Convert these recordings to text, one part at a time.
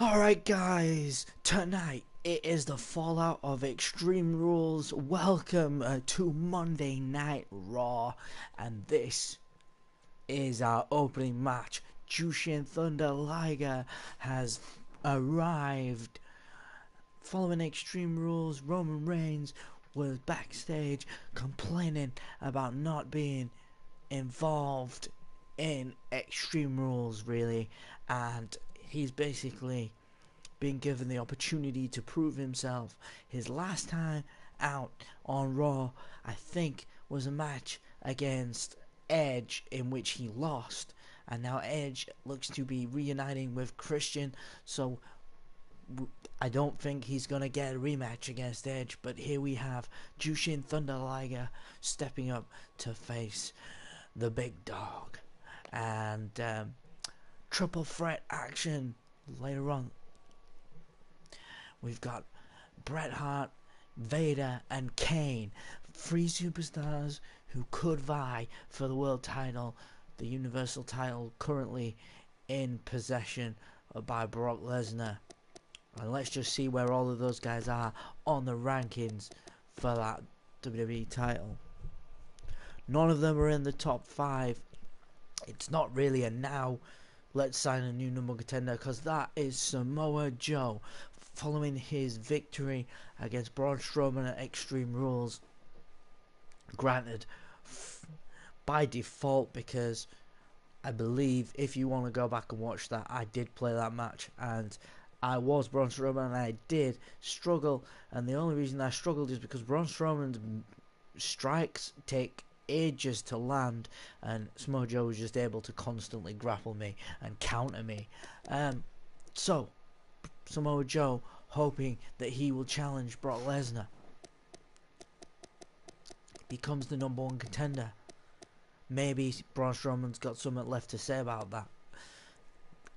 Alright guys, tonight it is the fallout of Extreme Rules. Welcome to Monday Night Raw, and this is our opening match. Jushin Thunder Liger has arrived. Following Extreme Rules, Roman Reigns was backstage complaining about not being involved in Extreme Rules really, and he's basically been given the opportunity to prove himself. His last time out on Raw, I think, was a match against Edge in which he lost, and now Edge looks to be reuniting with Christian, so I don't think he's going to get a rematch against Edge. But here we have Jushin Thunder Liger stepping up to face the big dog, and triple threat action later on. We've got Bret Hart, Vader, and Kane, three superstars who could vie for the world title, the Universal title, currently in possession by Brock Lesnar. And let's just see where all of those guys are on the rankings for that WWE title. None of them are in the top 5. It's not really a now let's sign a new number one contender, because that is Samoa Joe, following his victory against Braun Strowman at Extreme Rules. Granted, by default, because I believe if you want to go back and watch that, I did play that match and I was Braun Strowman and I did struggle, and the only reason I struggled is because Braun Strowman's strikes take ages to land and Samoa Joe was just able to constantly grapple me and counter me. So Samoa Joe hoping that he will challenge Brock Lesnar, becomes the number one contender. Maybe Braun Strowman's got something left to say about that.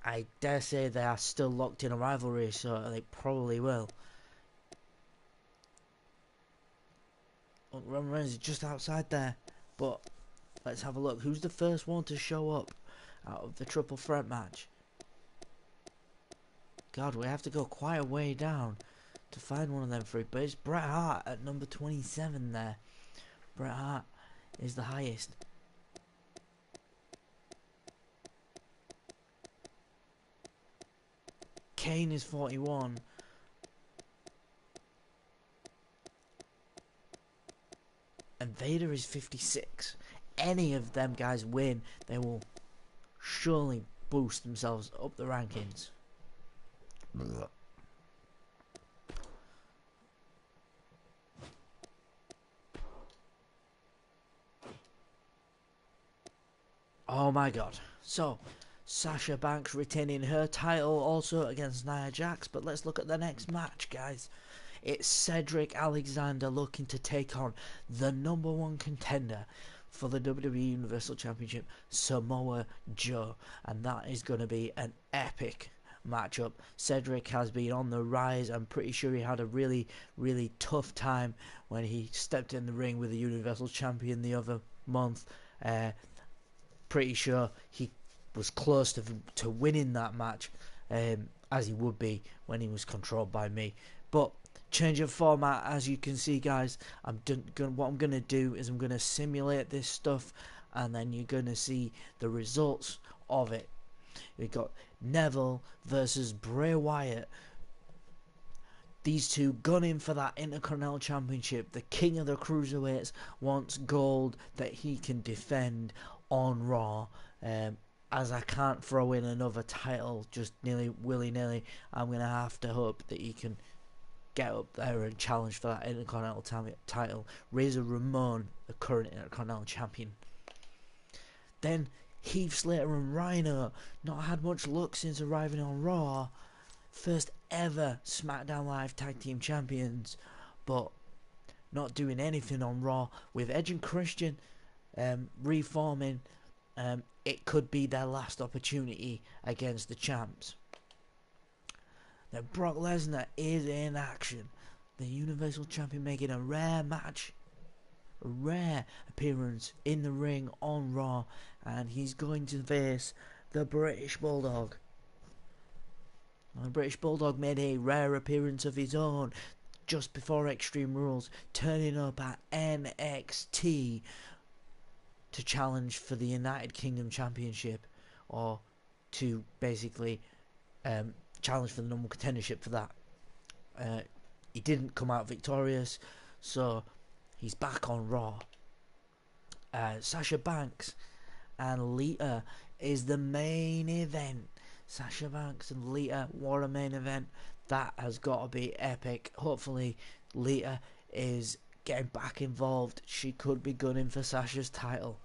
I dare say they are still locked in a rivalry, so they probably will. Look, Roman Reigns is just outside there, but let's have a look. Who's the first one to show up out of the triple threat match? God, we have to go quite a way down to find one of them three, but it's Bret Hart at number 27 there. Bret Hart is the highest. Kane is 41. And Vader is 56. Any of them guys win, they will surely boost themselves up the rankings. Oh my god. So, Sasha Banks retaining her title also against Nia Jax, but let's look at the next match, guys. It's Cedric Alexander looking to take on the number one contender for the WWE Universal Championship, Samoa Joe, and that is going to be an epic matchup. Cedric has been on the rise. I'm pretty sure he had a really tough time when he stepped in the ring with the Universal Champion the other month. Pretty sure he was close to winning that match, as he would be when he was controlled by me. But change of format, as you can see, guys. What I'm gonna do is I'm gonna simulate this stuff, and then you're gonna see the results of it. We've got Neville versus Bray Wyatt. These two gunning for that Intercontinental Championship. The king of the cruiserweights wants gold that he can defend on Raw. As I can't throw in another title just nearly willy-nilly, I'm going to have to hope that he can get up there and challenge for that Intercontinental title. Razor Ramon, the current Intercontinental Champion. Then Heath Slater and Rhino, not had much luck since arriving on Raw. First ever SmackDown Live Tag Team Champions, but not doing anything on Raw. With Edge and Christian reforming, it could be their last opportunity against the champs. Now Brock Lesnar is in action. The Universal Champion making a rare appearance in the ring on Raw, and he's going to face the British Bulldog. The British Bulldog made a rare appearance of his own just before Extreme Rules, turning up at NXT to challenge for the United Kingdom Championship, or to basically challenge for the number contendership for that. He didn't come out victorious, so he's back on Raw. Sasha Banks and Lita is the main event. Sasha Banks and Lita, what a main event. That has got to be epic. Hopefully Lita is getting back involved. She could be gunning for Sasha's title.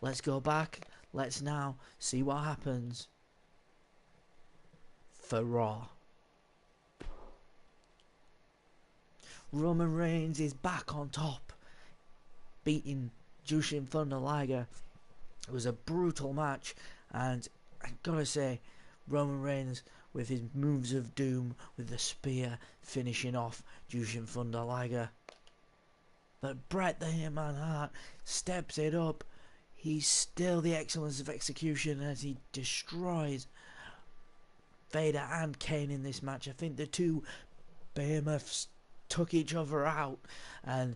Let's go back. Let's now see what happens for Raw. Roman Reigns is back on top, beating Jushin Thunder Liger. It was a brutal match, and I gotta say, Roman Reigns with his moves of doom, with the spear finishing off Jushin Thunder Liger. But Bret the Hitman Hart steps it up. He's still the excellence of execution as he destroys Vader and Kane in this match. I think the two behemoths took each other out, and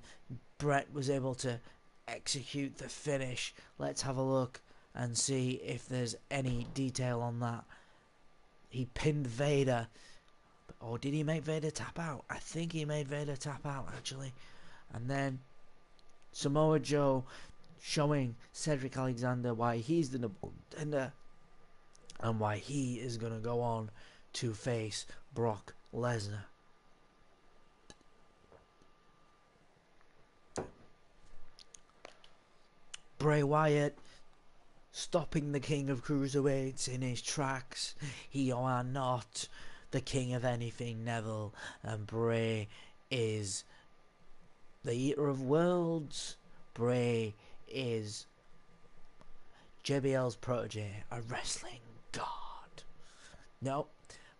Bret was able to execute the finish. Let's have a look and see if there's any detail on that. He pinned Vader, or did he make Vader tap out? I think he made Vader tap out actually. And then Samoa Joe showing Cedric Alexander why he's the number contender and why he is going to go on to face Brock Lesnar. Bray Wyatt stopping the King of Cruiserweights in his tracks. You are not the king of anything, Neville, and Bray is the eater of worlds. Bray is JBL's protege, a wrestling god. No,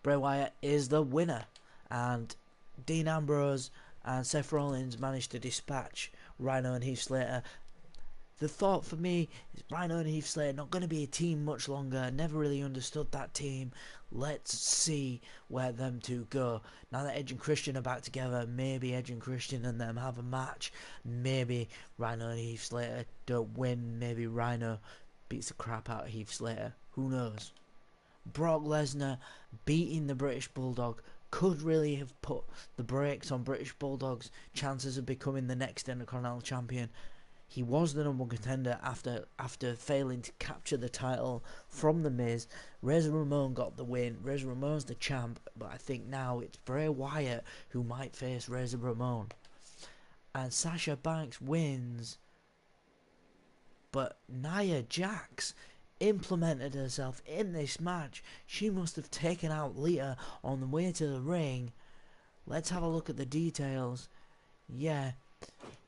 Bray Wyatt is the winner, and Dean Ambrose and Seth Rollins managed to dispatch Rhino and Heath Slater. The thought for me is Rhino and Heath Slater not going to be a team much longer. Never really understood that team. Let's see where them two go. Now that Edge and Christian are back together, maybe Edge and Christian and them have a match. Maybe Rhino and Heath Slater don't win. Maybe Rhino beats the crap out of Heath Slater. Who knows? Brock Lesnar beating the British Bulldog could really have put the brakes on British Bulldog's chances of becoming the next Intercontinental Champion. He was the number one contender after failing to capture the title from The Miz. Razor Ramon got the win. Razor Ramon's the champ, but I think now it's Bray Wyatt who might face Razor Ramon. And Sasha Banks wins. But Nia Jax implemented herself in this match. She must have taken out Lita on the way to the ring. Let's have a look at the details. Yeah,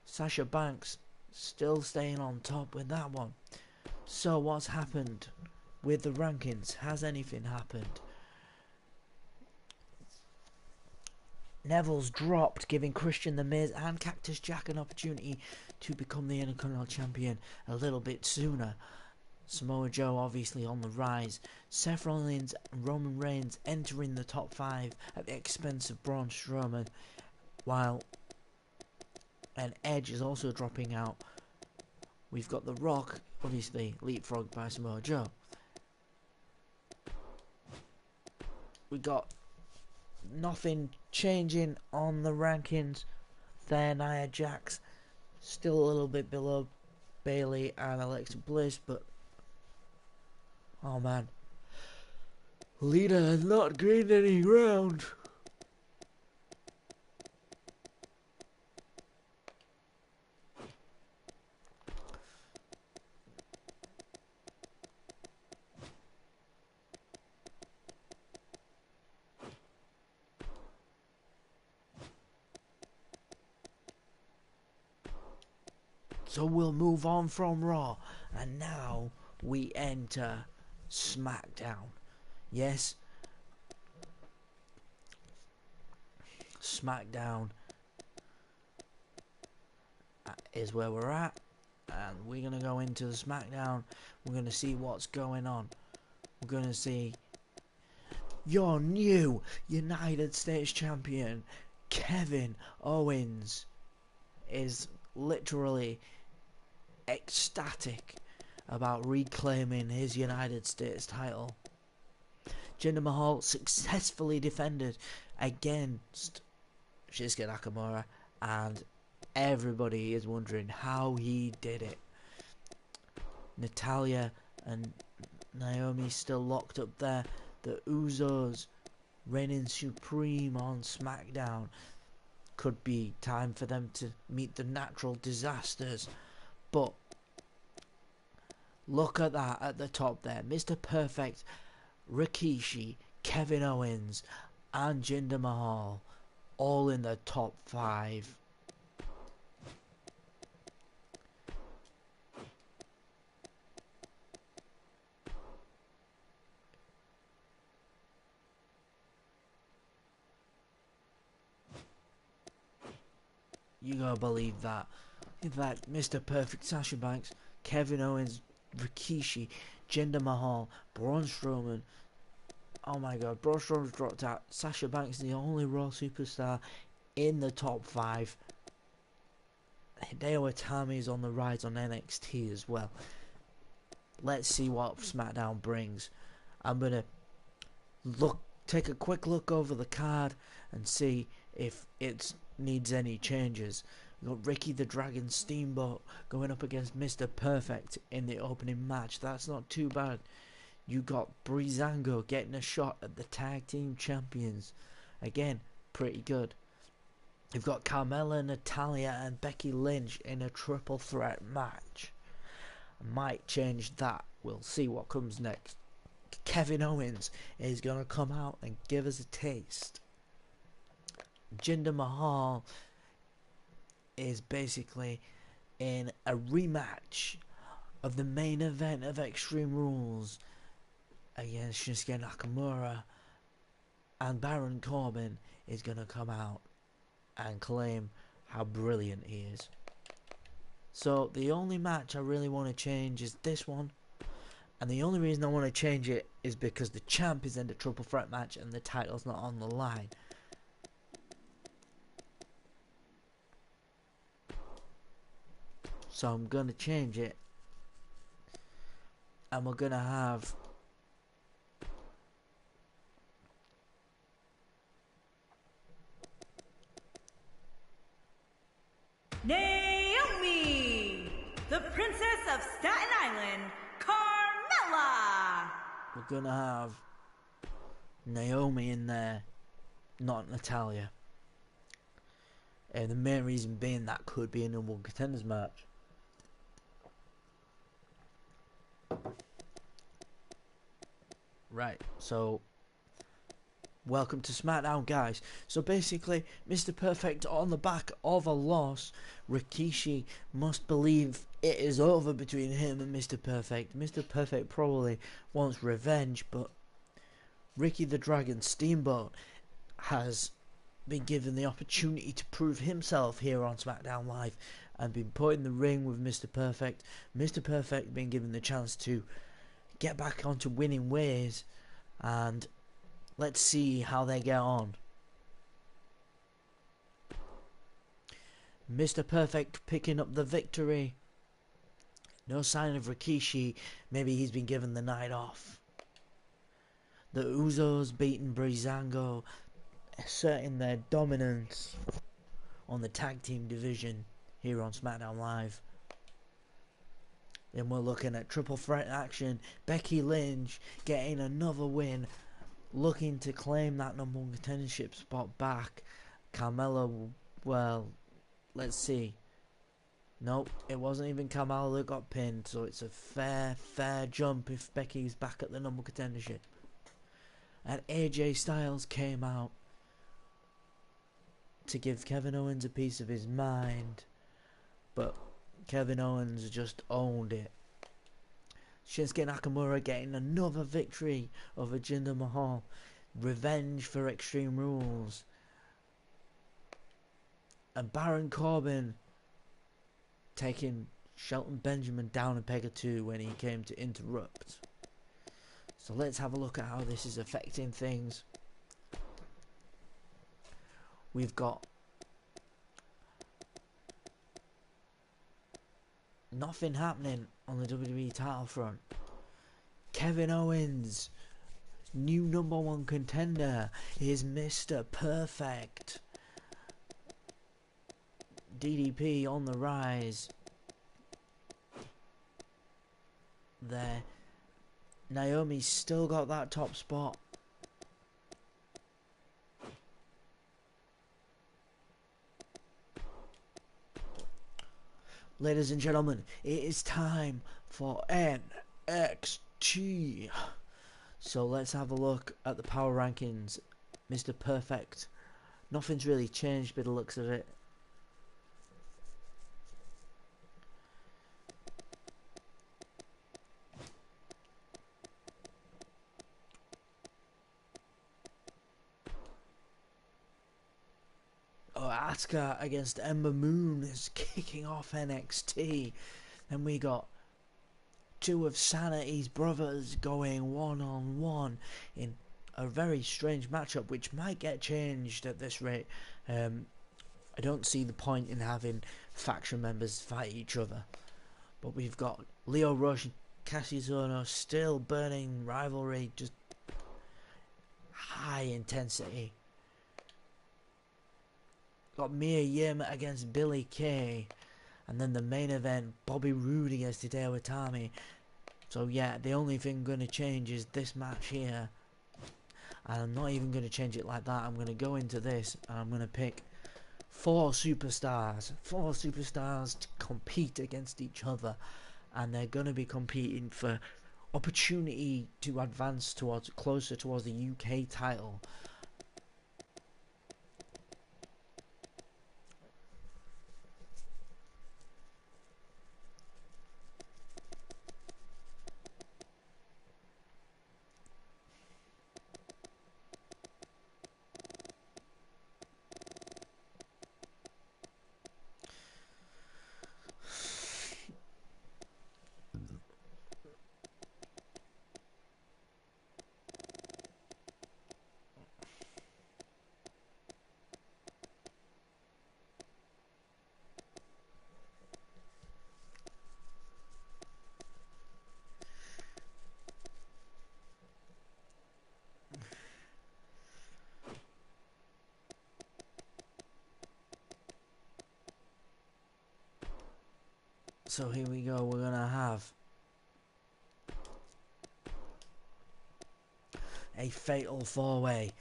Sasha Banks still staying on top with that one. So what's happened with the rankings? Has anything happened? Neville's dropped, giving Christian, The Miz and Cactus Jack an opportunity to become the Intercontinental Champion a little bit sooner. Samoa Joe obviously on the rise. Seth Rollins and Roman Reigns entering the top 5 at the expense of Braun Strowman, while Edge is also dropping out. We've got The Rock, obviously leapfrogged by Samoa Joe. We got nothing changing on the rankings there. Nia Jax still a little bit below Bayley and Alexa Bliss, but oh man, Lita has not gained any ground. So we'll move on from Raw, and now we enter SmackDown. Yes, SmackDown is where we're at, and we're going to go into the SmackDown. We're going to see what's going on. We're going to see your new United States champion, Kevin Owens, is literally ecstatic about reclaiming his United States title. Jinder Mahal successfully defended against Shinsuke Nakamura, and everybody is wondering how he did it. Natalya and Naomi still locked up there. The Usos reigning supreme on SmackDown. Could be time for them to meet the natural disasters. But look at that at the top there. Mr. Perfect, Rikishi, Kevin Owens and Jinder Mahal all in the top 5. You gotta believe that. In fact, Mr. Perfect, Sasha Banks, Kevin Owens, Rikishi, Jinder Mahal, Braun Strowman. Oh my god, Braun Strowman's dropped out. Sasha Banks is the only Raw superstar in the top 5. Hideo Itami is on the rise on NXT as well. Let's see what SmackDown brings. I'm gonna take a quick look over the card and see if it needs any changes. We've got Ricky the Dragon Steamboat going up against Mr. Perfect in the opening match. That's not too bad. You got Breezango getting a shot at the tag team champions. Again, pretty good. You've got Carmella, Natalya and Becky Lynch in a triple threat match. I might change that. We'll see what comes next. Kevin Owens is going to come out and give us a taste. Jinder Mahal is basically in a rematch of the main event of Extreme Rules against Shinsuke Nakamura, and Baron Corbin is going to come out and claim how brilliant he is. So the only match I really want to change is this one, and the only reason I want to change it is because the champ is in the triple threat match and the title's not on the line. So I'm going to change it, and we're going to have Naomi, the Princess of Staten Island, Carmella. we're going to have Naomi in there, not Natalya. And the main reason being that could be a number one contenders match. Right, so welcome to SmackDown, guys. So basically, Mr. Perfect on the back of a loss. Rikishi must believe it is over between him and Mr. Perfect. Mr. Perfect probably wants revenge, but Ricky the Dragon Steamboat has been given the opportunity to prove himself here on SmackDown Live and been put in the ring with Mr. Perfect. Mr. Perfect been given the chance to get back onto winning ways, and let's see how they get on. Mr. Perfect picking up the victory. No sign of Rikishi. Maybe he's been given the night off. The Usos beating Breezango, asserting their dominance on the tag team division here on SmackDown Live. Then we're looking at triple threat action. Becky Lynch getting another win, looking to claim that number one contendership spot back. Carmella, well, let's see. Nope, it wasn't even Carmella that got pinned, so it's a fair jump if Becky's back at the number one contendership. And AJ Styles came out to give Kevin Owens a piece of his mind, but Kevin Owens just owned it. Shinsuke Nakamura getting another victory over Jinder Mahal. Revenge for Extreme Rules. And Baron Corbin taking Shelton Benjamin down a peg or two when he came to interrupt. So let's have a look at how this is affecting things. We've got nothing happening on the WWE title front. Kevin Owens, new #1 contender, is Mr. Perfect. DDP on the rise. There. Naomi's still got that top spot. Ladies and gentlemen, it is time for NXT. So let's have a look at the power rankings. Mr. Perfect. Nothing's really changed by the looks of it. Oh, Asuka against Ember Moon is kicking off NXT. Then we got two of Sanity's brothers going one-on-one in a very strange matchup, which might get changed at this rate. I don't see the point in having faction members fight each other. But we've got Leo Rush and Cassius Ohno still burning rivalry, just high intensity. Got Mia Yim against Billie Kay. And then the main event, Bobby Roode against Hideo Itami. So yeah, the only thing going to change is this match here. And I'm not even going to change it like that. I'm going to go into this and I'm going to pick four superstars. Four superstars to compete against each other. And they're going to be competing for opportunity to advance closer towards the UK title. So here we go, we're gonna have a fatal four-way.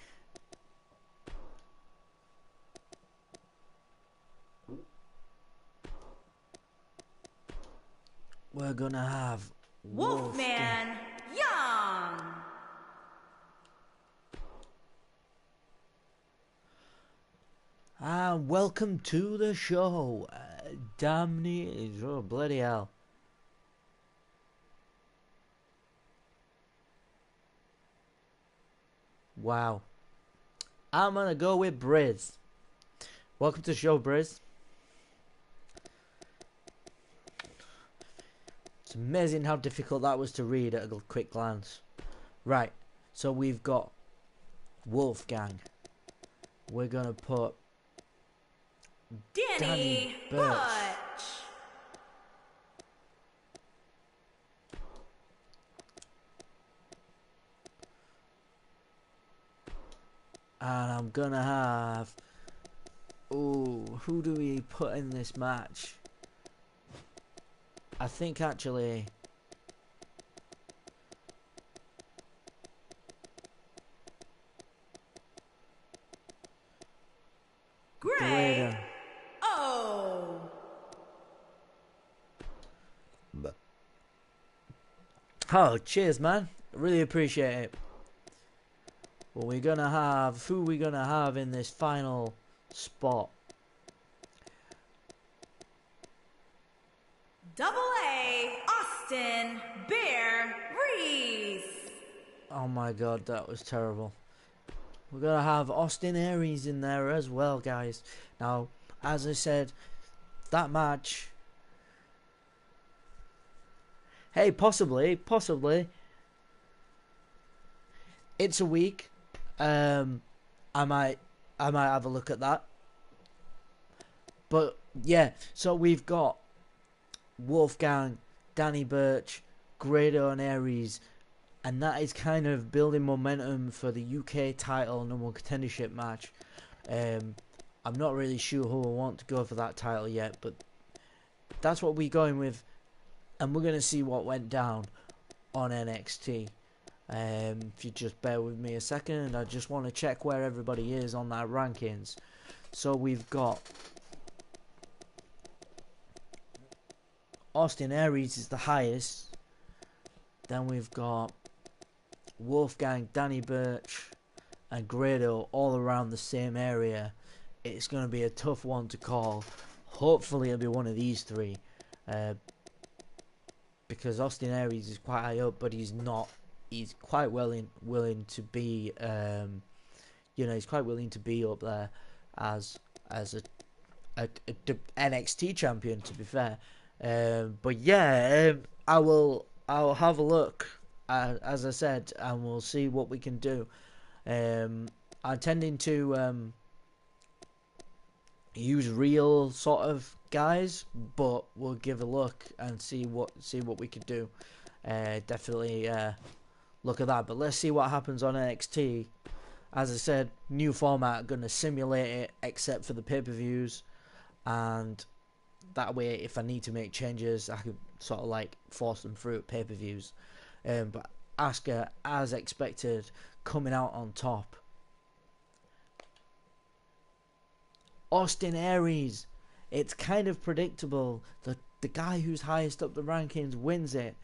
We're gonna have Wolfman Young. And welcome to the show. Damn, oh bloody hell. Wow. I'm gonna go with Briz. Welcome to the show, Briz. It's amazing how difficult that was to read at a quick glance. Right, so we've got Wolfgang. We're gonna put Danny Birch. Butch. And I'm gonna have... Ooh, who do we put in this match? I think actually... Greg O. Oh, cheers, man. Really appreciate it. Well, we're gonna have... Who we gonna have in this final spot? Double A Austin Bear Reese. Oh my god, that was terrible. We're gonna have Austin Aries in there as well, guys. Now, as I said, that match... Hey, possibly. It's a week. I might have a look at that. But yeah, so we've got Wolfgang, Danny Burch, Grado and Aries, and that is kind of building momentum for the UK title number one contendership match. I'm not really sure who I want to go for that title yet, but that's what we're going with, and we're going to see what went down on NXT. If you just bear with me a second, I just want to check where everybody is on that rankings. So we've got Austin Aries is the highest. Then we've got Wolfgang, Danny Burch, and Grado all around the same area. It's going to be a tough one to call. Hopefully it'll be one of these three. Because Austin Aries is quite high up, but he's not. He's quite willing to be, he's quite willing to be up there as a NXT champion. To be fair, but yeah, I'll have a look, as I said, and we'll see what we can do. I'm tending to use real sort of guys, but we'll give a look and see what we can do. Definitely look at that, but let's see what happens on NXT. As I said, new format, gonna simulate it except for the pay-per-views, and that way if I need to make changes I can sort of like force them through at pay-per-views. But Asuka, as expected, coming out on top. Austin Aries, it's kind of predictable. The guy who's highest up the rankings wins it,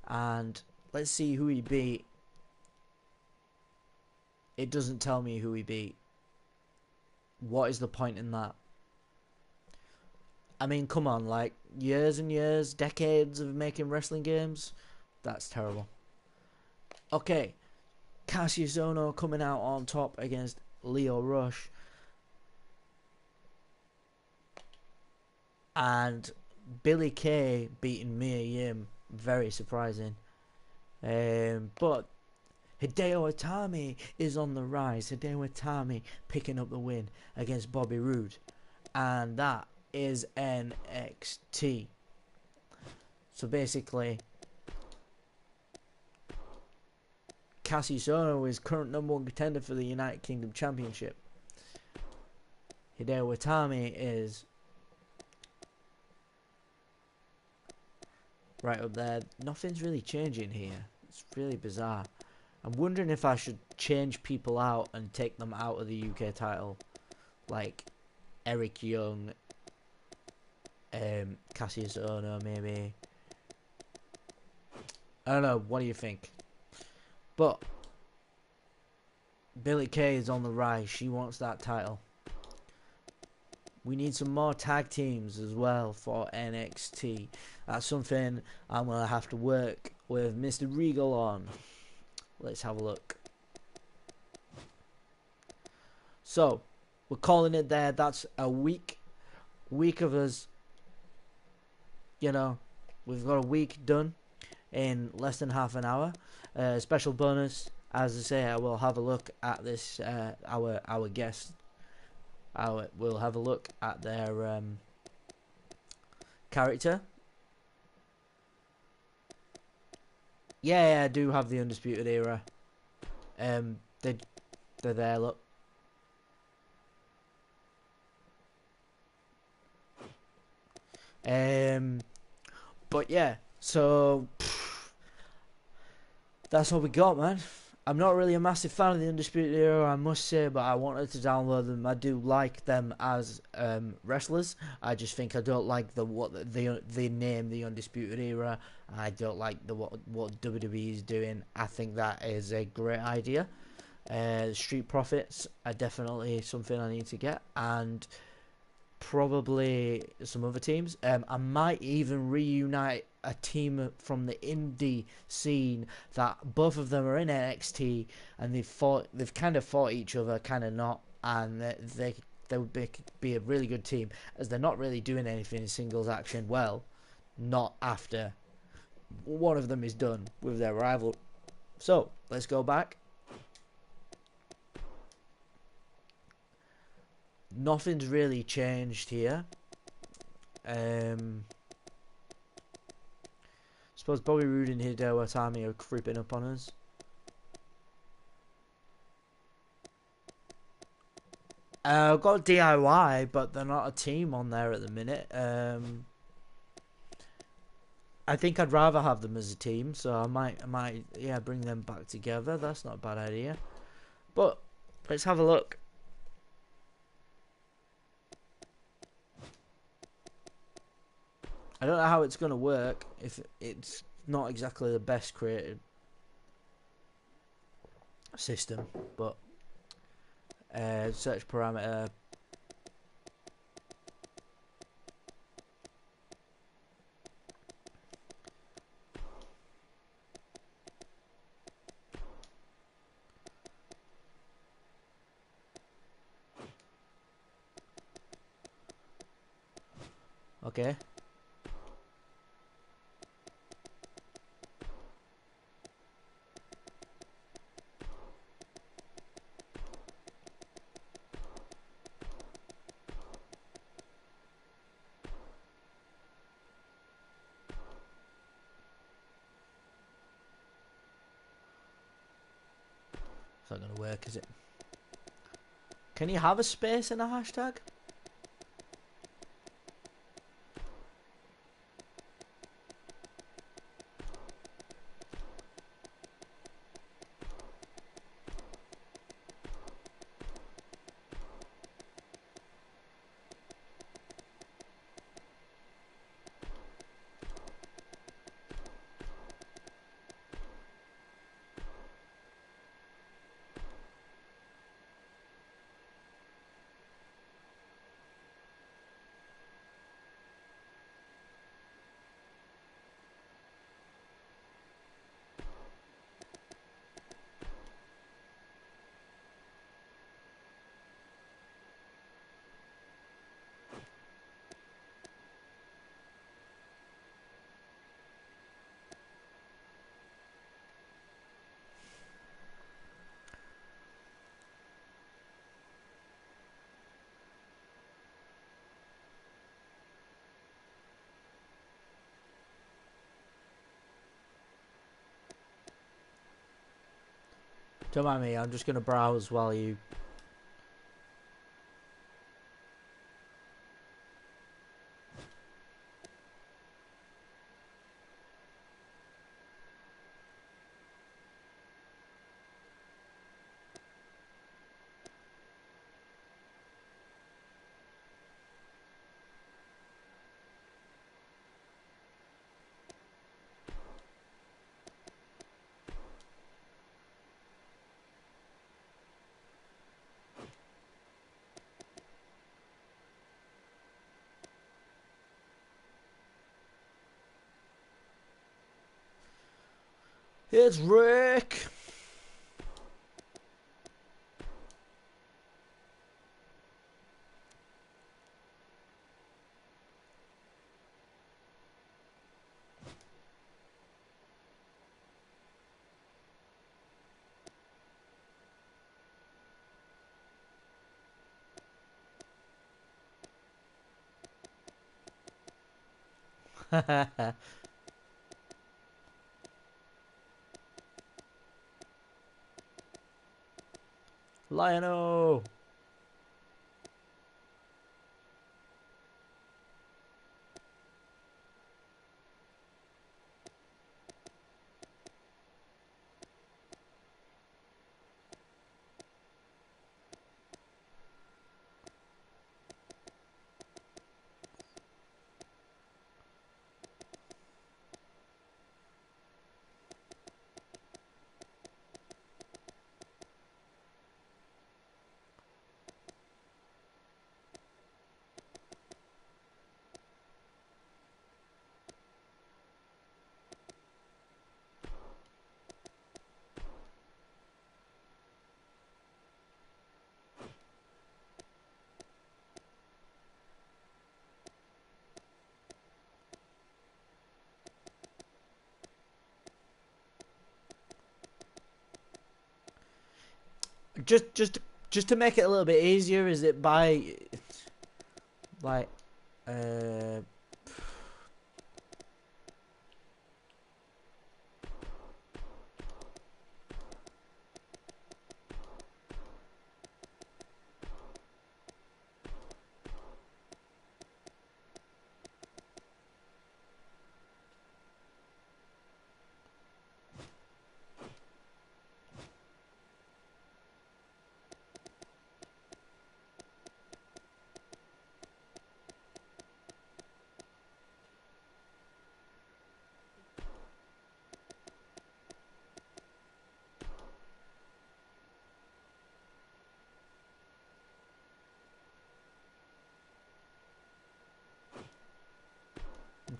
and let's see who he beat. It doesn't tell me who he beat. What is the point in that? I mean, come on, like, years and years, decades of making wrestling games? That's terrible. Okay, Cassius Ohno coming out on top against Leo Rush. And Billy Kay beating Mia Yim. Very surprising. But Hideo Itami is on the rise. Hideo Itami picking up the win against Bobby Roode. And that is NXT. So basically, Cassius Ohno is current number one contender for the United Kingdom Championship. Hideo Itami is right up there. Nothing's really changing here. It's really bizarre. I'm wondering if I should change people out and take them out of the UK title, like Eric Young, Cassius Ohno maybe. I don't know, what do you think? But Billie Kay is on the rise. She wants that title. We need some more tag teams as well for NXT. That's something I'm going to have to work with Mr. Regal on. Let's have a look. So, we're calling it there. That's a week of us. You know, we've got a week done in less than half an hour. Special bonus, as I say, I will have a look at this, our guest. We'll have a look at their character. Yeah, I do have the Undisputed Era. They're there, look. But yeah, so that's all we got, man. I'm not really a massive fan of the Undisputed Era, I must say, but I wanted to download them. I do like them as wrestlers. I just think I don't like what they name the Undisputed Era. I don't like what WWE is doing. I think that is a great idea. Street Profits are definitely something I need to get, and probably some other teams. I might even reunite a team from the indie scene that both of them are in NXT, and they've kind of fought each other, kind of not, and they would be a really good team, as they're not really doing anything in singles action. Well, not after one of them is done with their rival. So let's go back. Nothing's really changed here. Suppose Bobby Roode and Hideo Itami are creeping up on us. I've got DIY, but they're not a team on there at the minute. I think I'd rather have them as a team, so I might, yeah, bring them back together. That's not a bad idea. But let's have a look. I don't know how it's going to work if it's not exactly the best created system, but search parameter. Okay. It's not going to work, is it? Can you have a space in a hashtag? Don't mind me, I'm just going to browse while you... It's Rick! Lion-O! Just Just to make it a little bit easier, is it by like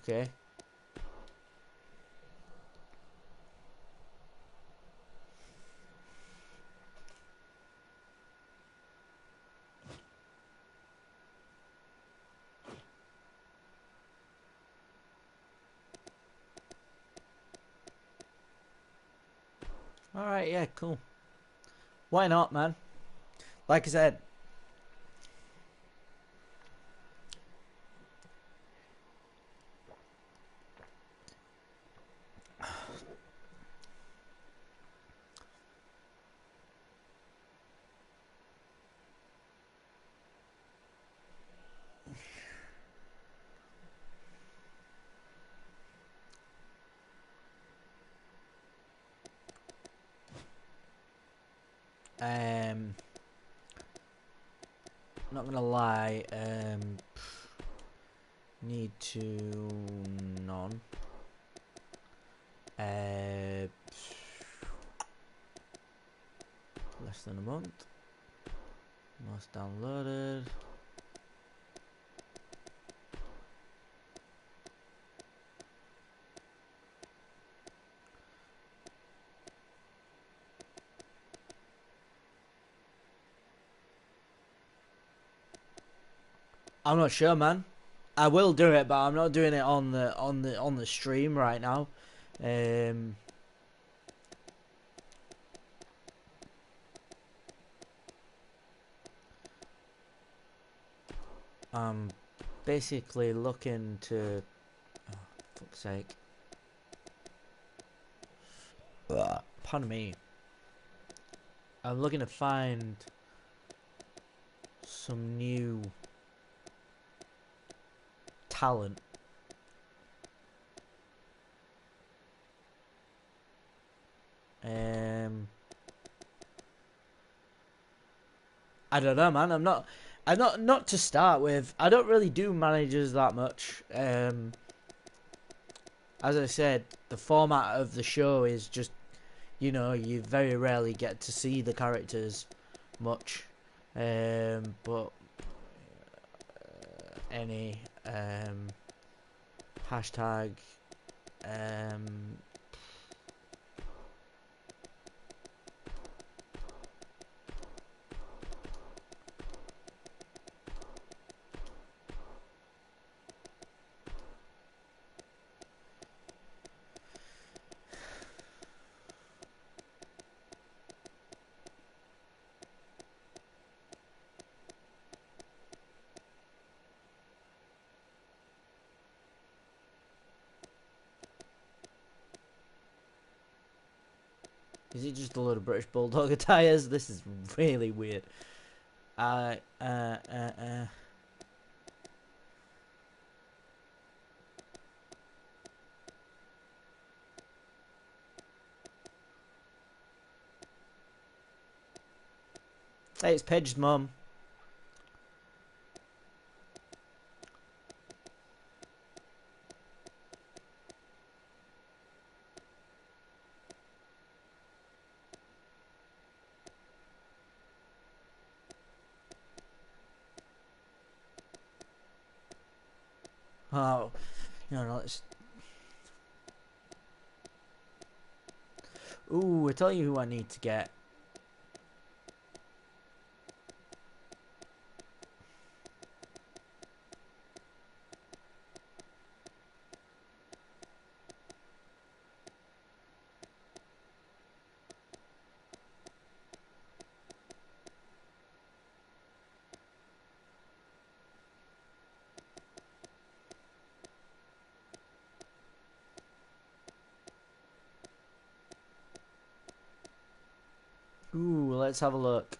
okay. Alright, yeah, cool. Why not, man? Like I said, not gonna lie, need to none. Less than a month. Most downloaded. I'm not sure, man. I will do it, but I'm not doing it on the stream right now. I'm basically looking to. Oh, fuck's sake. Pardon me. I'm looking to find some new talent. I don't know, man. Not to start with. I don't really do managers that much. As I said, the format of the show is just, you know, you very rarely get to see the characters much. But any hashtag is it just a load of British Bulldog attires? This is really weird. Hey, it's Paige's mum. Oh, no, let's. Ooh, I tell you who I need to get. Ooh, let's have a look.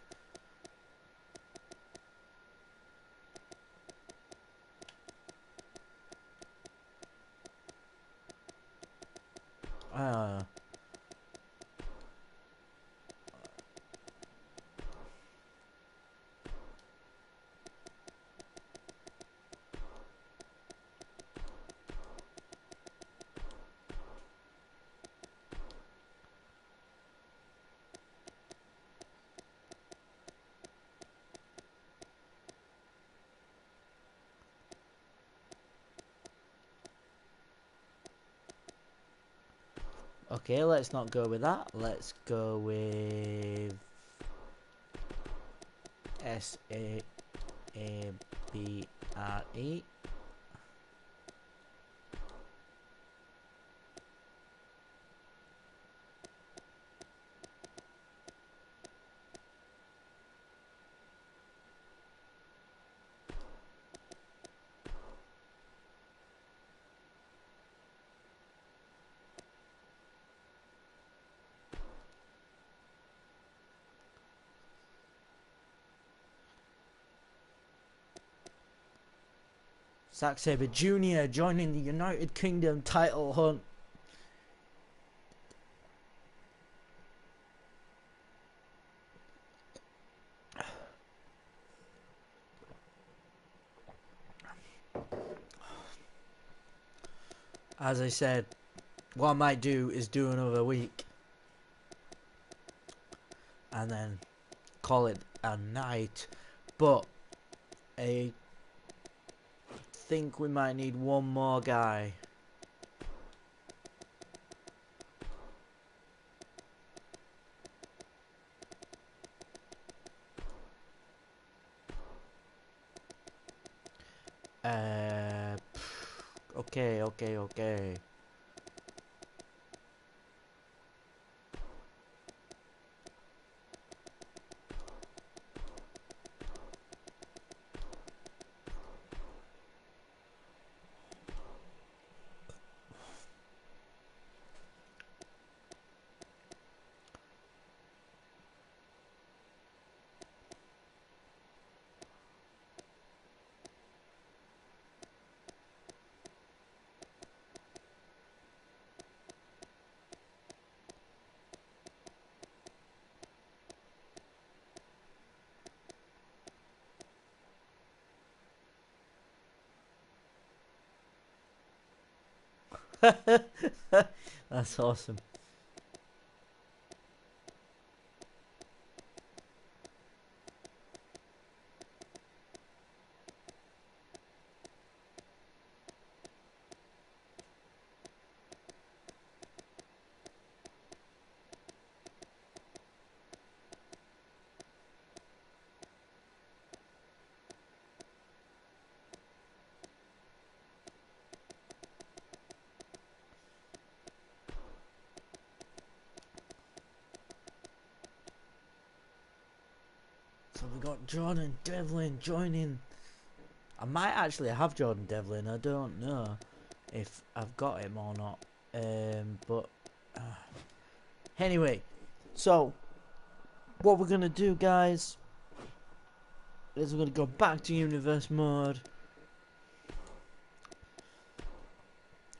Uh, okay, let's not go with that. Let's go with SAABRE. Zack Sabre Jr. joining the United Kingdom title hunt. As I said, what I might do is do another week and then call it a night, but I think we might need one more guy. Okay. That's awesome. So we got Jordan Devlin joining. I might actually have Jordan Devlin. I don't know if I've got him or not. But anyway, so what we're gonna do, guys, is we're gonna go back to universe mode.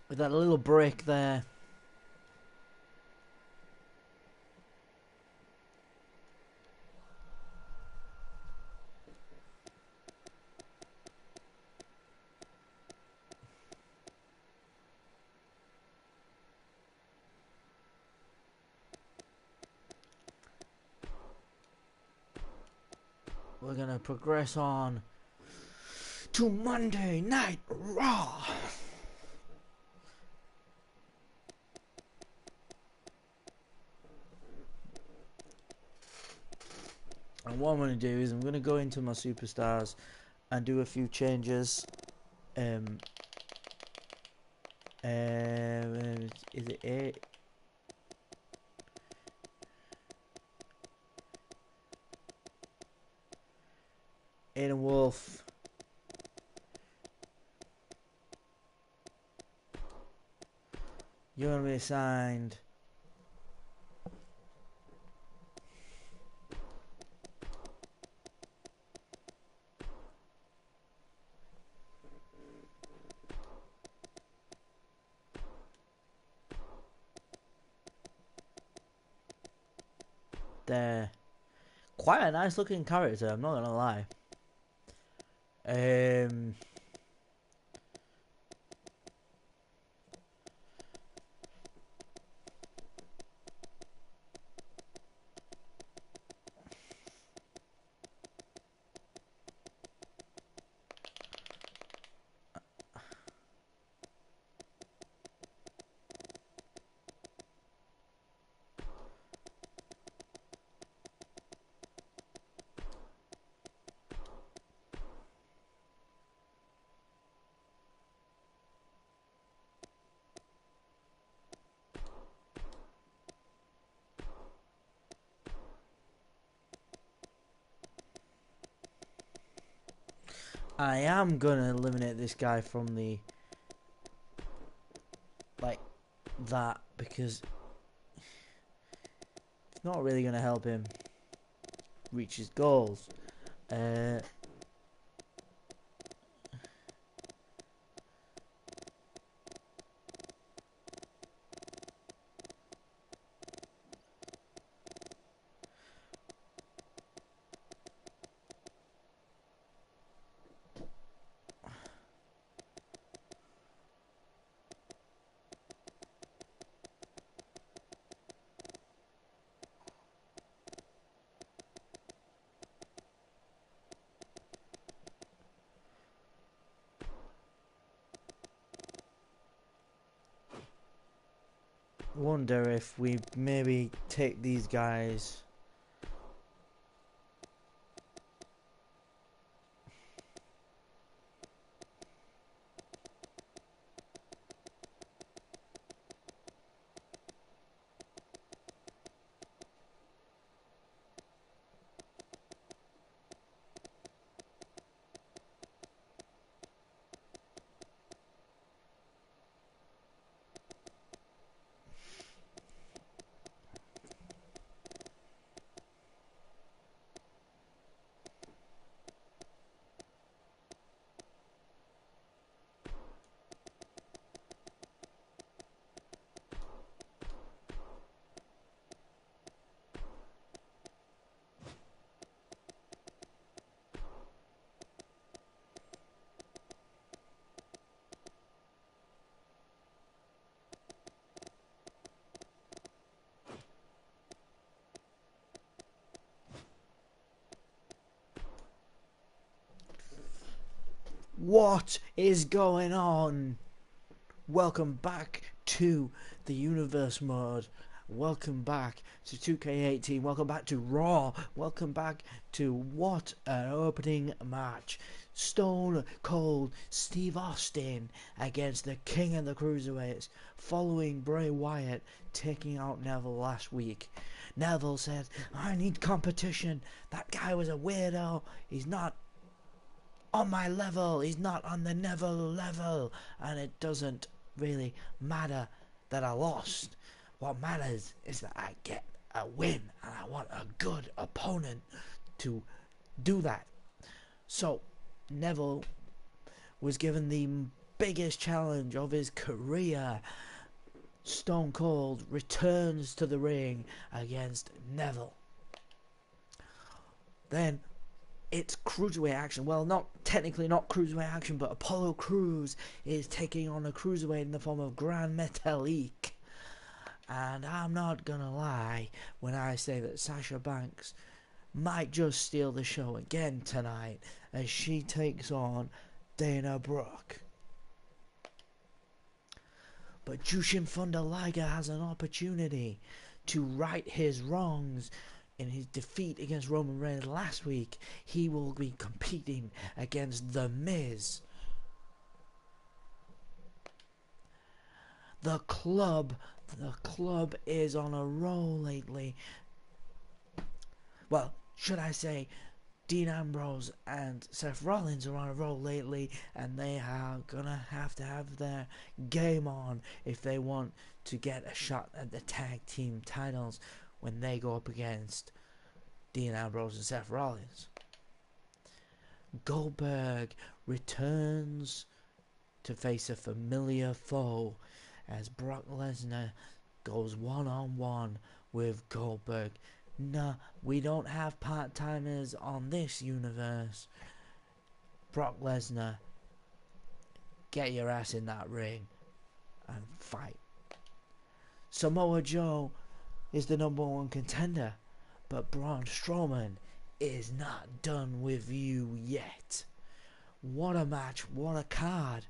With that little break there. We're gonna progress on to Monday Night Raw. And what I'm gonna do is I'm gonna go into my superstars and do a few changes. Is it 8? Aiden Wolf. You're gonna be assigned quite a nice looking character, I'm not gonna lie. Um, I am gonna eliminate this guy from the like that because it's not really gonna help him reach his goals. Wonder if we maybe take these guys. What is going on? Welcome back to the Universe Mode. Welcome back to 2K18. Welcome back to Raw. Welcome back to what an opening match. Stone Cold Steve Austin against the King of the Cruiserweights, following Bray Wyatt taking out Neville last week. Neville said, I need competition. That guy was a weirdo. He's not on my level, he's not on the Neville level, and it doesn't really matter that I lost. What matters is that I get a win, and I want a good opponent to do that. So Neville was given the biggest challenge of his career. Stone Cold returns to the ring against Neville. Then it's cruiserweight action. Well, not technically not cruiserweight action, but Apollo Crews is taking on a cruiserweight in the form of Grand Metalik. And I'm not gonna lie when I say that Sasha Banks might just steal the show again tonight as she takes on Dana Brooke. But Jushin Thunder Liger has an opportunity to right his wrongs. In his defeat against Roman Reigns last week, he will be competing against The Miz. The club is on a roll lately. Well, should I say, Dean Ambrose and Seth Rollins are on a roll lately, and they are gonna have to have their game on if they want to get a shot at the tag team titles when they go up against Dean Ambrose and Seth Rollins. Goldberg returns to face a familiar foe as Brock Lesnar goes one-on-one with Goldberg. Nah, we don't have part-timers on this universe. Brock Lesnar, get your ass in that ring and fight. Samoa Joe is the #1 contender, but Braun Strowman is not done with you yet. What a match, what a card.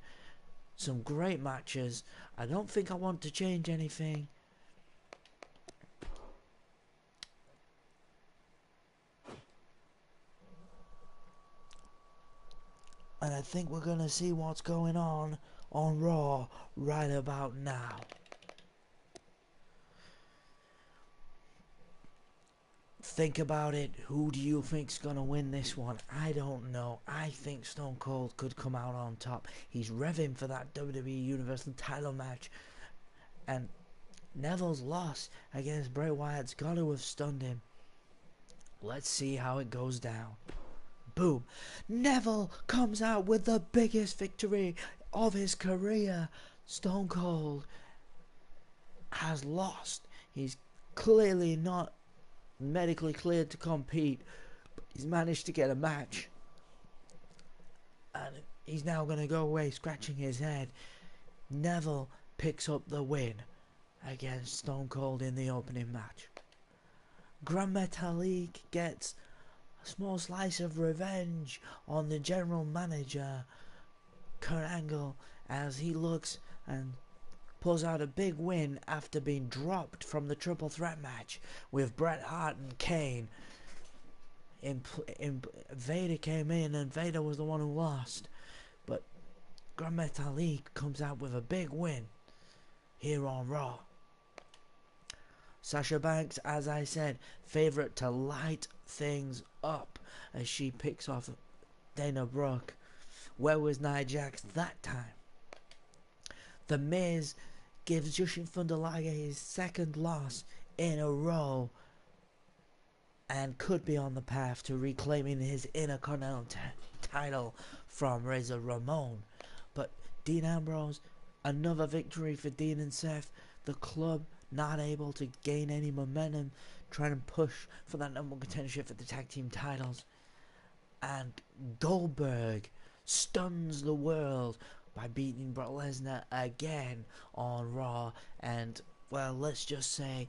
Some great matches. I don't think I want to change anything. And I think we're going to see what's going on Raw right about now. Think about it. Who do you think's gonna win this one? I don't know. I think Stone Cold could come out on top. He's revving for that WWE Universal title match. And Neville's loss against Bray Wyatt's got to have stunned him. Let's see how it goes down. Boom. Neville comes out with the biggest victory of his career. Stone Cold has lost. He's clearly not medically cleared to compete, but he's managed to get a match, and he's now going to go away scratching his head. Neville picks up the win against Stone Cold in the opening match. Grand Metalik gets a small slice of revenge on the general manager Kurt Angle as he looks and pulls out a big win after being dropped from the triple threat match with Bret Hart and Kane. Vader came in and Vader was the one who lost, but Grand Metalik comes out with a big win here on Raw. Sasha Banks, as I said, favourite to light things up as she picks off Dana Brooke. Where was Nia Jax that time? The Miz gives Jushin Thunder Liger his second loss in a row and could be on the path to reclaiming his Intercontinental title from Razor Ramon. But Dean Ambrose, another victory for Dean and Seth. The club not able to gain any momentum, trying to push for that #1 contendership for the tag team titles. And Goldberg stuns the world by beating Brock Lesnar again on Raw. And, well, let's just say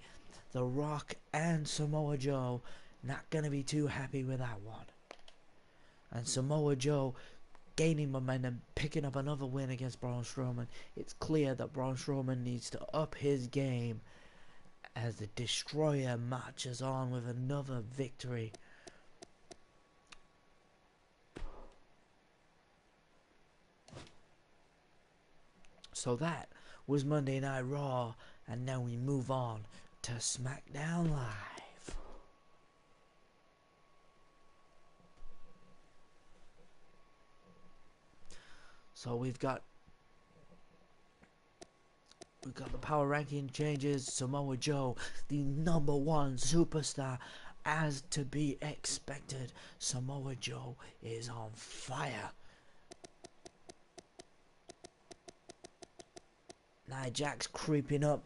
The Rock and Samoa Joe not going to be too happy with that one. And Samoa Joe gaining momentum, picking up another win against Braun Strowman. It's clear that Braun Strowman needs to up his game as the Destroyer marches on with another victory. So that was Monday Night Raw, and now we move on to SmackDown Live. So we've got the power ranking changes. Samoa Joe, the #1 superstar, as to be expected. Samoa Joe is on fire. Nia Jax creeping up.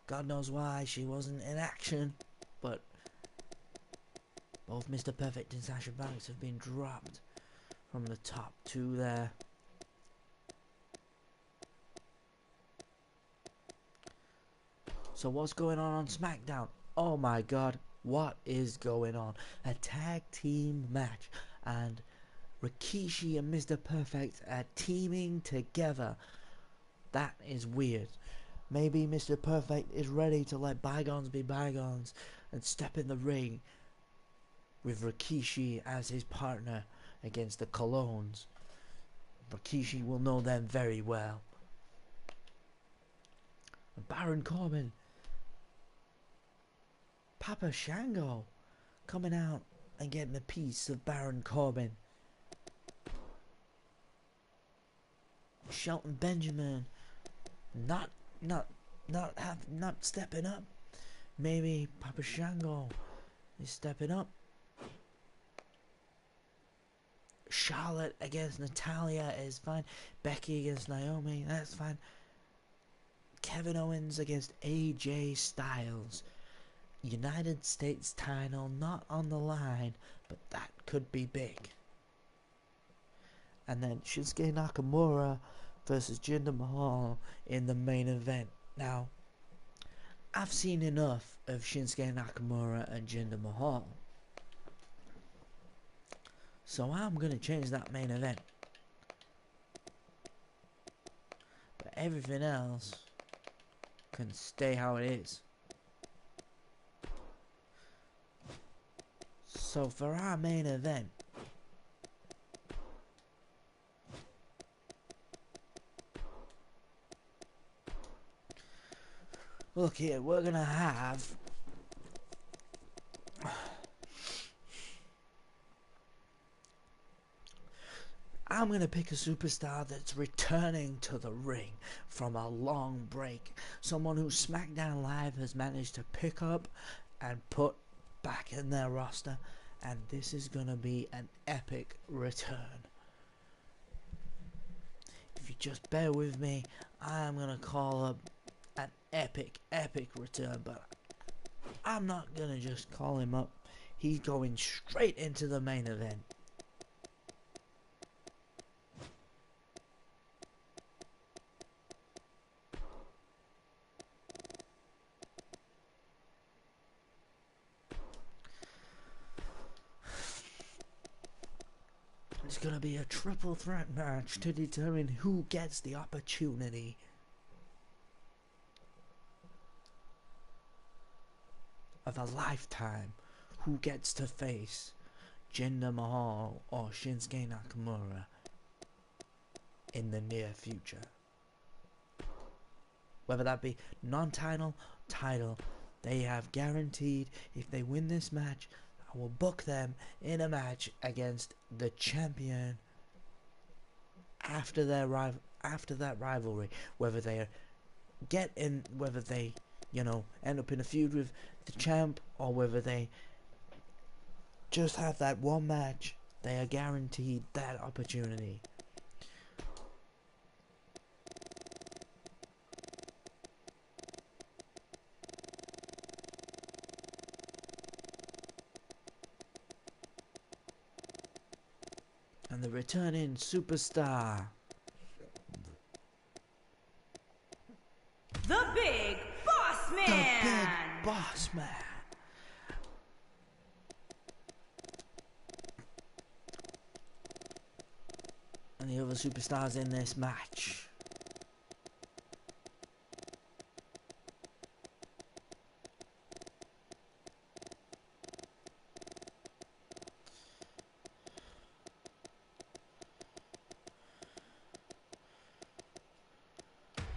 God knows why she wasn't in action, but both Mr. Perfect and Sasha Banks have been dropped from the top two there. So what's going on SmackDown? Oh my god, what is going on? A tag team match, and Rikishi and Mr. Perfect are teaming together. That is weird. Maybe Mr. Perfect is ready to let bygones be bygones and step in the ring with Rikishi as his partner against the Colognes. Rikishi will know them very well. Baron Corbin, Papa Shango coming out and getting a piece of Baron Corbin. Shelton Benjamin not stepping up. Maybe Papa Shango is stepping up. Charlotte against Natalia is fine. Becky against Naomi, that's fine. Kevin Owens against AJ Styles. United States title not on the line, but that could be big. And then Shinsuke Nakamura versus Jinder Mahal in the main event. Now, I've seen enough of Shinsuke Nakamura and Jinder Mahal, so I'm going to change that main event. But everything else can stay how it is. So for our main event, look here, we're going to have I'm going to pick a superstar that's returning to the ring from a long break. Someone who SmackDown Live has managed to pick up and put back in their roster. And this is going to be an epic return. If you just bear with me, I'm going to call up an epic return. But I'm not going to just call him up. He's going straight into the main event. It's going to be a triple threat match to determine who gets the opportunity of a lifetime. Who gets to face Jinder Mahal or Shinsuke Nakamura in the near future. Whether that be non-title, title, they have guaranteed if they win this match, I will book them in a match against the champion after that rivalry. Whether they end up in a feud with the champ, or whether they just have that one match, they are guaranteed that opportunity. And the returning superstar, The Big Boss Man! the Big Boss Man. And the other superstars in this match.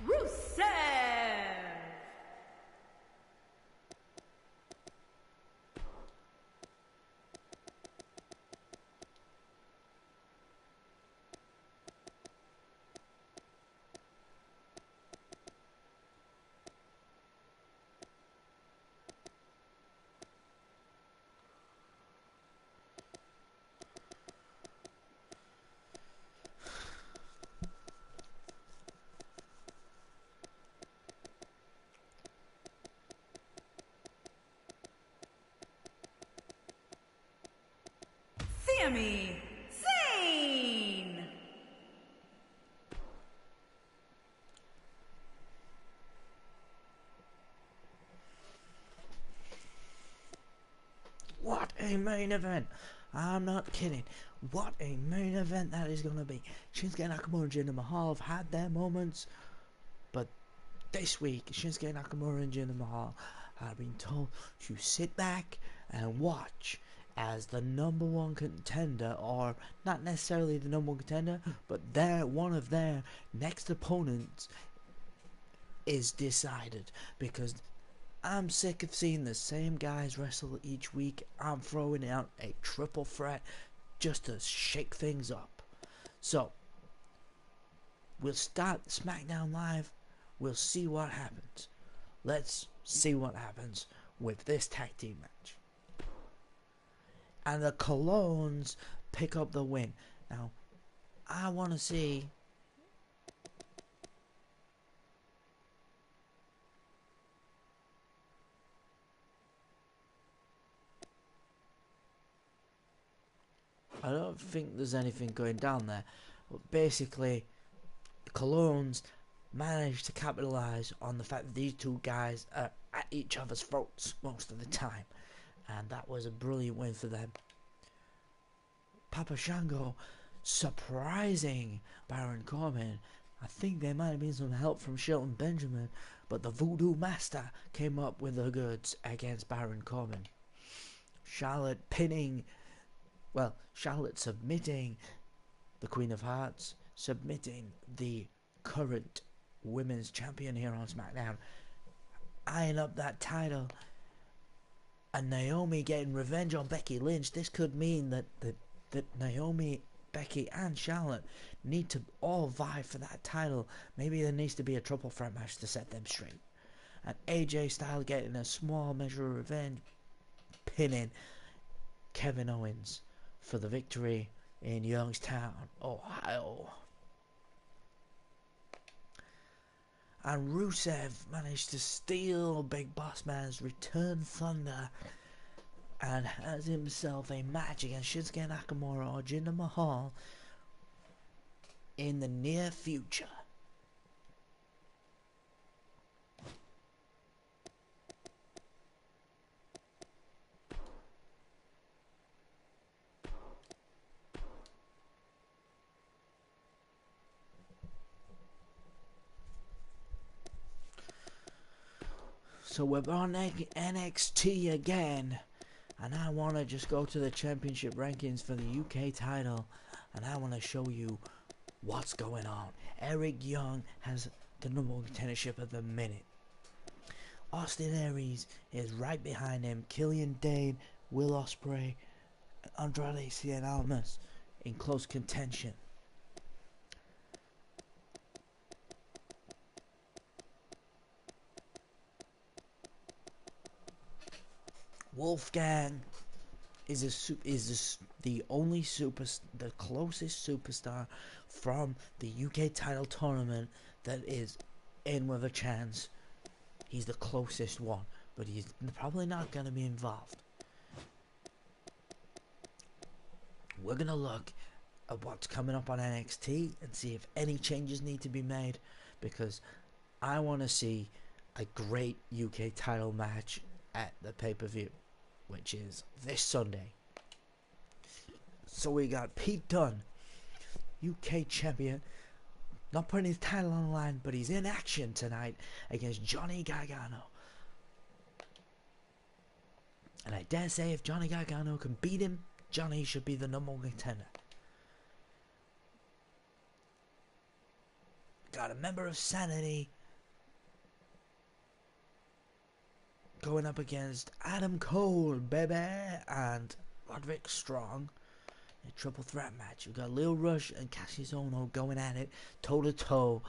Rusev! Sami Zayn! What a main event! I'm not kidding. What a main event that is going to be. Shinsuke Nakamura and Jinder Mahal have had their moments, but this week Shinsuke Nakamura and Jinder Mahal have been told to sit back and watch as the number one contender, or not necessarily the number one contender, but one of their next opponents is decided. Because I'm sick of seeing the same guys wrestle each week. I'm throwing out a triple threat just to shake things up. So, we'll start SmackDown Live. We'll see what happens. Let's see what happens with this tag team match. And the Colognes pick up the win. Now, I want to see I don't think there's anything going down there. But basically, the Colognes managed to capitalise on the fact that these two guys are at each other's throats most of the time. And that was a brilliant win for them. Papa Shango surprising Baron Corbin. I think there might have been some help from Shelton Benjamin, but the Voodoo Master came up with the goods against Baron Corbin. Charlotte submitting the Queen of Hearts, submitting the current women's champion here on SmackDown, eyeing up that title, and Naomi getting revenge on Becky Lynch. This could mean that Naomi, Becky and Charlotte need to all vie for that title. Maybe there needs to be a triple threat match to set them straight. And AJ Styles getting a small measure of revenge, pinning Kevin Owens for the victory in Youngstown, Ohio. And Rusev managed to steal Big Boss Man's Return Thunder and has himself a match against Shinsuke Nakamura or Jinder Mahal in the near future. So we're on NXT again, and I want to just go to the championship rankings for the UK title, and I want to show you what's going on. Eric Young has the number one contendership at the minute. Austin Aries is right behind him. Killian Dane, Will Ospreay, Andrade Cien Almas in close contention. Wolfgang is the closest superstar from the UK title tournament that is in with a chance. He's the closest one, but he's probably not going to be involved. We're going to look at what's coming up on NXT and see if any changes need to be made, because I want to see a great UK title match at the pay-per-view, which is this Sunday. So we got Pete Dunne, UK champion, not putting his title on the line, but he's in action tonight against Johnny Gargano. And I dare say if Johnny Gargano can beat him, Johnny should be the number one contender. Got a member of Sanity going up against Adam Cole, baby, and Roderick Strong. A triple threat match. We've got Leo Rush and Cassius Ohno going at it, toe to toe.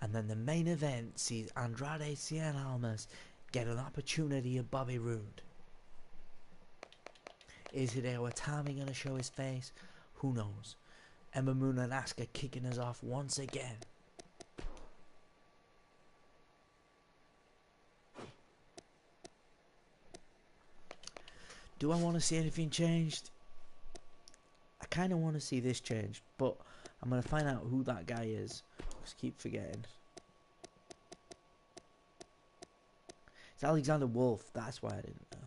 And then the main event sees Andrade Cien Almas get an opportunity of Bobby Roode. Is Hideo Itami going to show his face? Who knows? Ember Moon and Asuka kicking us off once again. Do I want to see anything changed? I kind of want to see this changed, but I'm going to find out who that guy is. Just keep forgetting. It's Alexander Wolf, that's why I didn't know.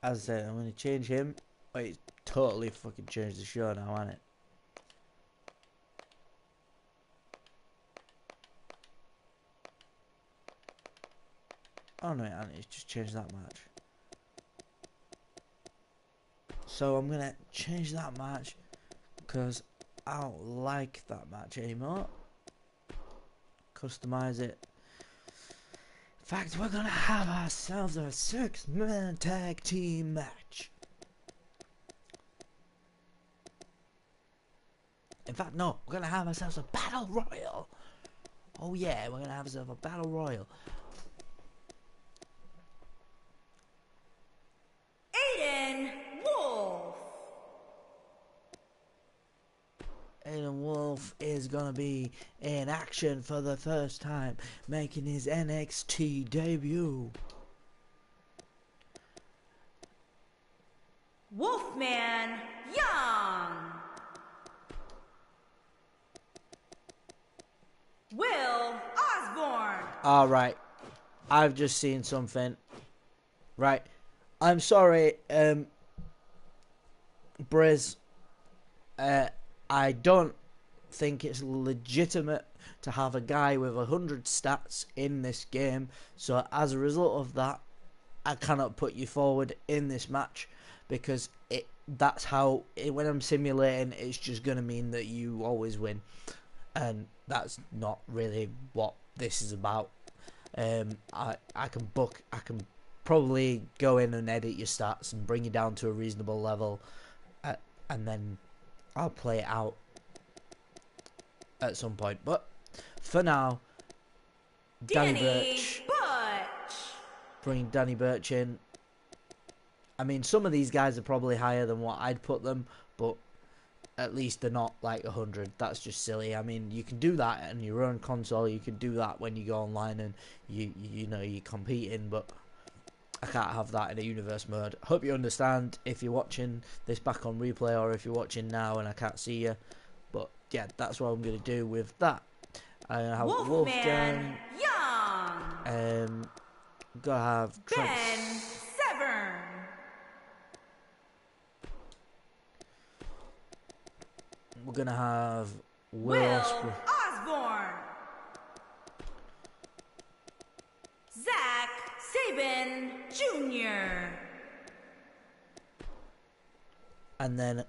As I said, I'm going to change him. Wait, it's totally fucking changed the show now, hasn't it? Oh no, it's just changed that match. So I'm going to change that match because I don't like that match anymore. Customize it. In fact, we're gonna have ourselves a 6-man tag team match. In fact, no, we're going to have ourselves a battle royal. Oh yeah, we're going to have ourselves a battle royal. Aiden Wolf. Aiden Wolf is going to be in action for the first time, making his NXT debut. Wolfman Young. Will Osborne. Alright, I've just seen something. Right, I'm sorry, Briz. I don't think it's legitimate to have a guy with 100 stats in this game. So as a result of that, I cannot put you forward in this match because that's how when I'm simulating, it's just going to mean that you always win. And that's not really what this is about. I can probably go in and edit your stats and bring you down to a reasonable level, and then I'll play it out at some point. But for now, Danny Birch. Bring Danny Birch in. I mean, some of these guys are probably higher than what I'd put them, but at least they're not like 100. That's just silly. I mean, you can do that on your own console. You can do that when you go online and you know you're competing, but I can't have that in a universe mode. Hope you understand if you're watching this back on replay or if you're watching now and I can't see you. But yeah, that's what I'm going to do with that. I have Wolfgang Young. Gotta have Ben Severn. We're gonna have Will Osborne. Zach Sabin Jr. And then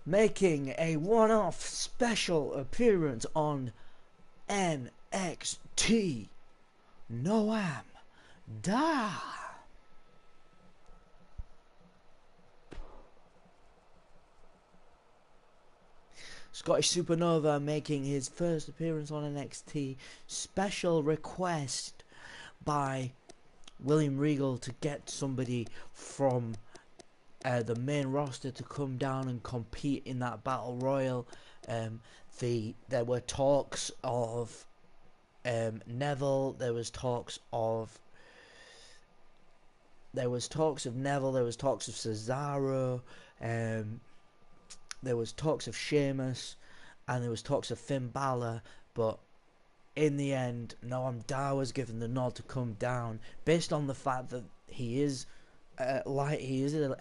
making a one-off special appearance on NXT, Noam Dar. Scottish Supernova making his first appearance on NXT. Special request by William Regal to get somebody from the main roster to come down and compete in that battle royal. There were talks of Neville. There was talks of Neville. There was talks of Cesaro. There was talks of Sheamus, and there was talks of Finn Balor. But in the end, Noam Dar was given the nod to come down based on the fact that he is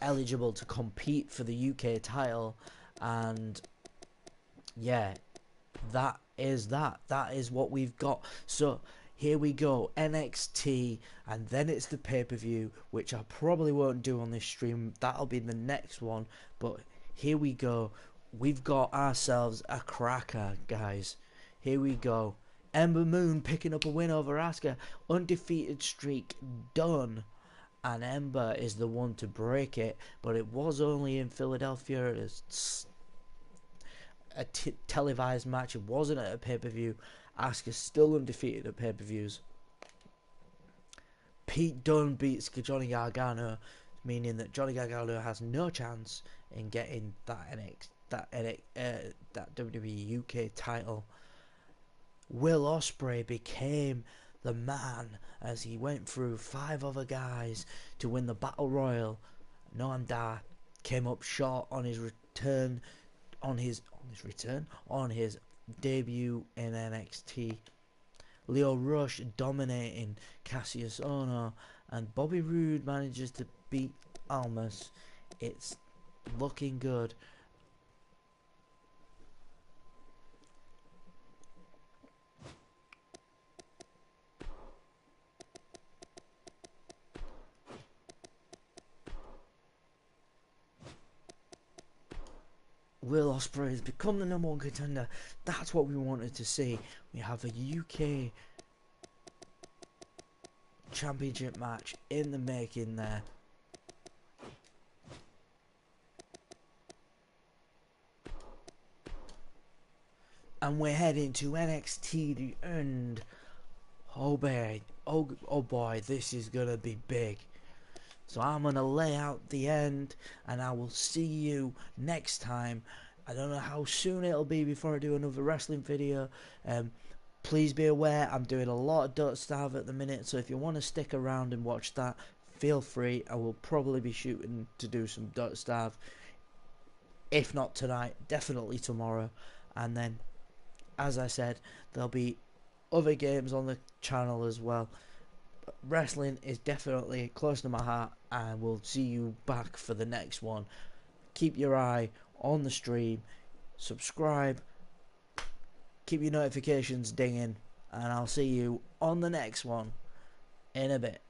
eligible to compete for the UK title, and yeah, that is what we've got. So here we go, NXT, and then it's the pay-per-view, which I probably won't do on this stream. That'll be the next one, but here we go. We've got ourselves a cracker, guys. Here we go. Ember Moon picking up a win over Asuka. Undefeated streak done. And Ember is the one to break it. But it was only in Philadelphia. It's a televised match. It wasn't at a pay-per-view. Asuka's still undefeated at pay-per-views. Pete Dunne beats Johnny Gargano, meaning that Johnny Gargano has no chance in getting that WWE UK title. Will Ospreay became the man as he went through 5 other guys to win the Battle Royal. Noam Dar came up short on his return, on his debut in NXT. Leo Rush dominating Cassius Ohno, and Bobby Roode manages to beat Almas. It's looking good. Will Ospreay has become the #1 contender. That's what we wanted to see. We have a UK Championship match in the making there. And we're heading to NXT the end. Oh boy, oh boy, this is gonna be big. So I'm gonna lay out the end, and I will see you next time. I don't know how soon it'll be before I do another wrestling video. Please be aware I'm doing a lot of Dot Starve at the minute, so if you want to stick around and watch that, feel free. I will probably be shooting to do some Dot Starve. If not tonight, definitely tomorrow. And then, as I said, there'll be other games on the channel as well. Wrestling is definitely close to my heart, and we'll see you back for the next one. Keep your eye on the stream, subscribe, keep your notifications dinging, and I'll see you on the next one in a bit.